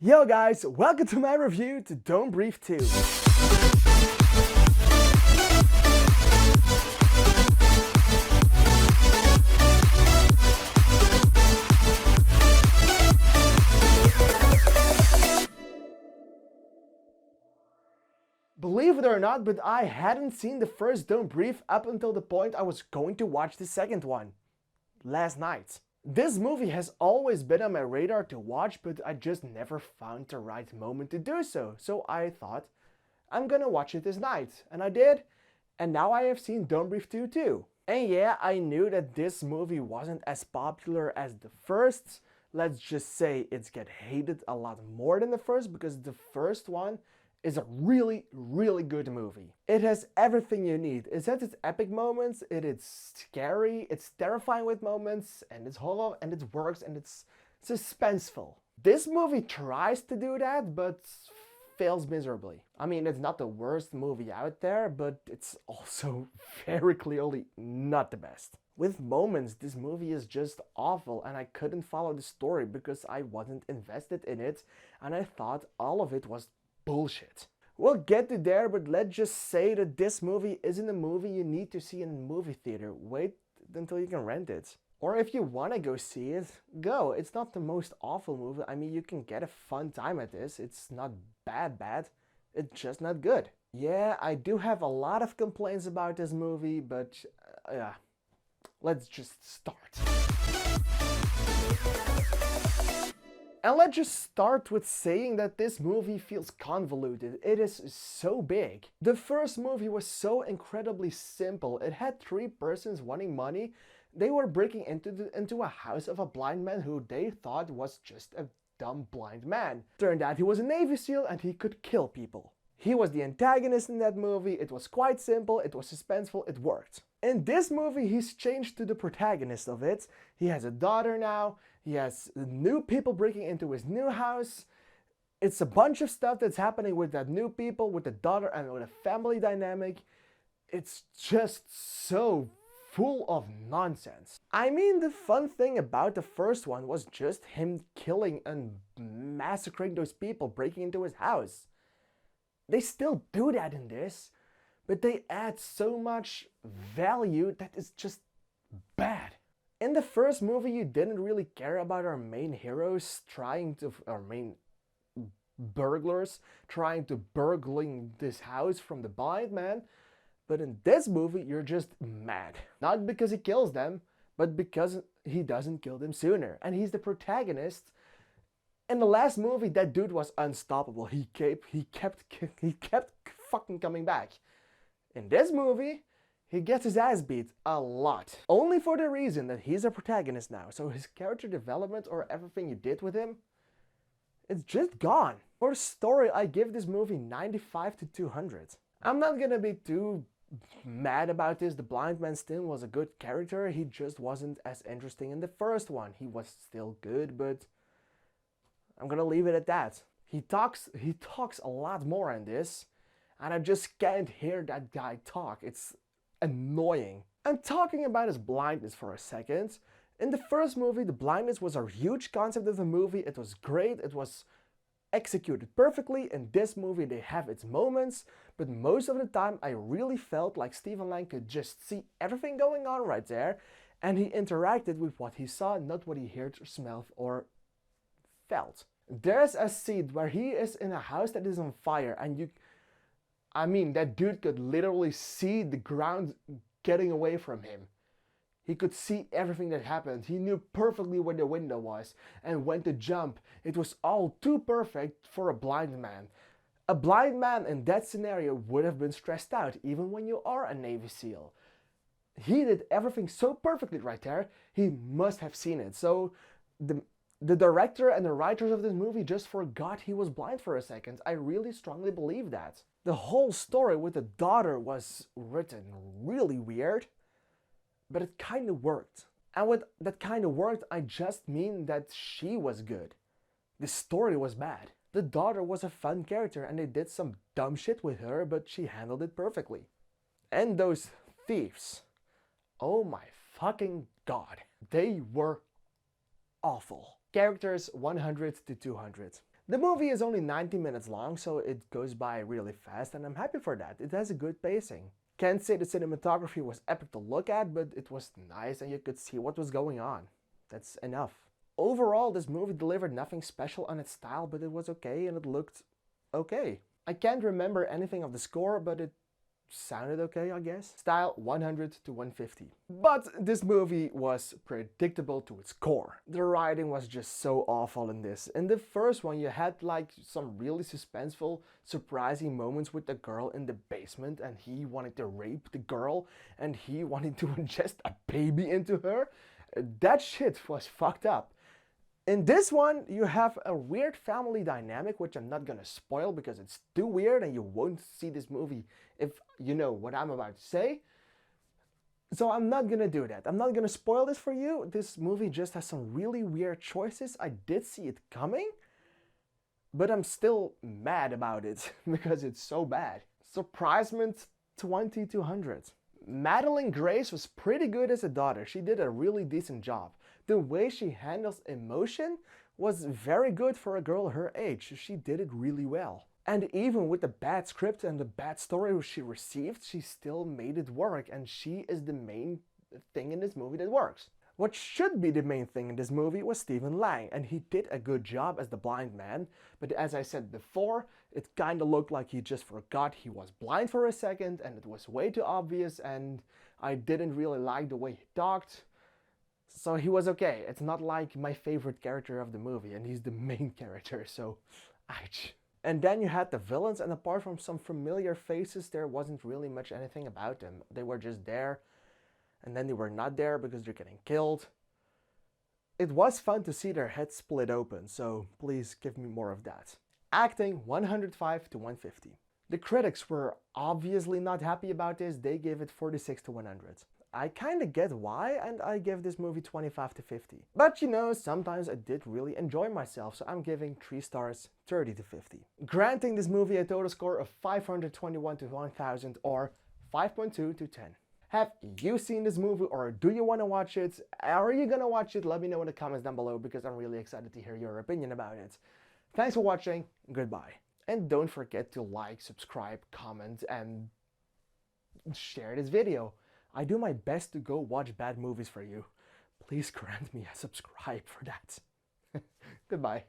Yo guys, welcome to my review to Don't Breathe 2. Believe it or not, but I hadn't seen the first Don't Breathe up until the point I was going to watch the second one last night. This movie has always been on my radar to watch, but I just never found the right moment to do so. So I thought, I'm gonna watch it this night. And I did, and now I have seen Don't Breathe 2 too. And yeah, I knew that this movie wasn't as popular as the first. Let's just say it's get hated a lot more than the first, because the first one is a really, really good movie. It has everything you need. It has its epic moments, it is scary, it's terrifying with moments, and it's hollow, and it works, and it's suspenseful. This movie tries to do that, but fails miserably. I mean, it's not the worst movie out there, but it's also very clearly not the best. With moments, this movie is just awful, and I couldn't follow the story because I wasn't invested in it, and I thought all of it was bullshit. We'll get to there, but let's just say that this movie isn't a movie you need to see in a movie theater. Wait until you can rent it. Or if you want to go see it, go. It's not the most awful movie. I mean, you can get a fun time at this. It's not bad. It's just not good. Yeah, I do have a lot of complaints about this movie, but yeah, let's just start. And let's just start with saying that this movie feels convoluted. It is so big. The first movie was so incredibly simple. It had three persons wanting money. They were breaking into a house of a blind man who they thought was just a dumb blind man. Turned out he was a Navy SEAL and he could kill people. He was the antagonist in that movie. It was quite simple, it was suspenseful, it worked. In this movie, he's changed to the protagonist of it. He has a daughter now. He has new people breaking into his new house. It's a bunch of stuff that's happening with that new people, with the daughter, and with a family dynamic. It's just so full of nonsense. I mean, the fun thing about the first one was just him killing and massacring those people breaking into his house. They still do that in this, but they add so much value that is just bad. In the first movie, you didn't really care about our main heroes our main burglars trying to burgling this house from the blind man. But in this movie, you're just mad. Not because he kills them, but because he doesn't kill them sooner. And he's the protagonist. In the last movie, that dude was unstoppable. He kept fucking coming back. In this movie, he gets his ass beat a lot. Only for the reason that he's a protagonist now. So his character development or everything you did with him, it's just gone. For story, I give this movie 95 to 200. I'm not gonna be too mad about this. The blind man still was a good character. He just wasn't as interesting in the first one. He was still good, but I'm gonna leave it at that. He talks a lot more in this, and I just can't hear that guy talk. It's annoying. And talking about his blindness for a second, in the first movie, the blindness was a huge concept of the movie. It was great. It was executed perfectly. In this movie, they have its moments, but most of the time, I really felt like Stephen Lang could just see everything going on right there, and he interacted with what he saw, not what he heard, or smelled, or felt. There's a scene where he is in a house that is on fire, and that dude could literally see the ground getting away from him. He could see everything that happened. He knew perfectly where the window was and when to jump. It was all too perfect for a blind man. A blind man in that scenario would have been stressed out, even when you are a Navy SEAL. He did everything so perfectly right there, he must have seen it. So the director and the writers of this movie just forgot he was blind for a second. I really strongly believe that. The whole story with the daughter was written really weird, but it kind of worked. And with that kind of worked, I just mean that she was good. The story was bad. The daughter was a fun character and they did some dumb shit with her, but she handled it perfectly. And those thieves, oh my fucking god, they were awful. Characters 100 to 200. The movie is only 90 minutes long, so it goes by really fast, and I'm happy for that. It has a good pacing. Can't say the cinematography was epic to look at, but it was nice and you could see what was going on. That's enough. Overall, this movie delivered nothing special on its style, but it was okay and it looked okay. I can't remember anything of the score, but it sounded okay, I guess. Style 100 to 150. But this movie was predictable to its core. The writing was just so awful in this. In the first one, you had like some really suspenseful, surprising moments with the girl in the basement, and he wanted to rape the girl and he wanted to ingest a baby into her. That shit was fucked up. In this one, you have a weird family dynamic, which I'm not gonna spoil because it's too weird and you won't see this movie if you know what I'm about to say. So I'm not gonna do that. I'm not gonna spoil this for you. This movie just has some really weird choices. I did see it coming, but I'm still mad about it because it's so bad. Surprisement 20 to 100. Madeline Grace was pretty good as a daughter. She did a really decent job. The way she handles emotion was very good for a girl her age. She did it really well. And even with the bad script and the bad story she received, she still made it work, and she is the main thing in this movie that works. What should be the main thing in this movie was Stephen Lang, and he did a good job as the blind man, but as I said before, it kinda looked like he just forgot he was blind for a second, and it was way too obvious, and I didn't really like the way he talked. So he was okay. It's not like my favorite character of the movie, and he's the main character, so ouch. And then you had the villains, and apart from some familiar faces, there wasn't really much anything about them. They were just there, and then they were not there because they're getting killed. It was fun to see their heads split open, so please give me more of that. Acting 105 to 150. The critics were obviously not happy about this. They gave it 46 to 100. I kinda get why, and I give this movie 25 to 50. But you know, sometimes I did really enjoy myself, so I'm giving 3 stars, 30 to 50. Granting this movie a total score of 521 to 1000 or 5.2 to 10. Have you seen this movie, or do you want to watch it? Are you gonna watch it? Let me know in the comments down below because I'm really excited to hear your opinion about it. Thanks for watching, goodbye. And don't forget to like, subscribe, comment, and share this video. I do my best to go watch bad movies for you. Please grant me a subscribe for that. Goodbye.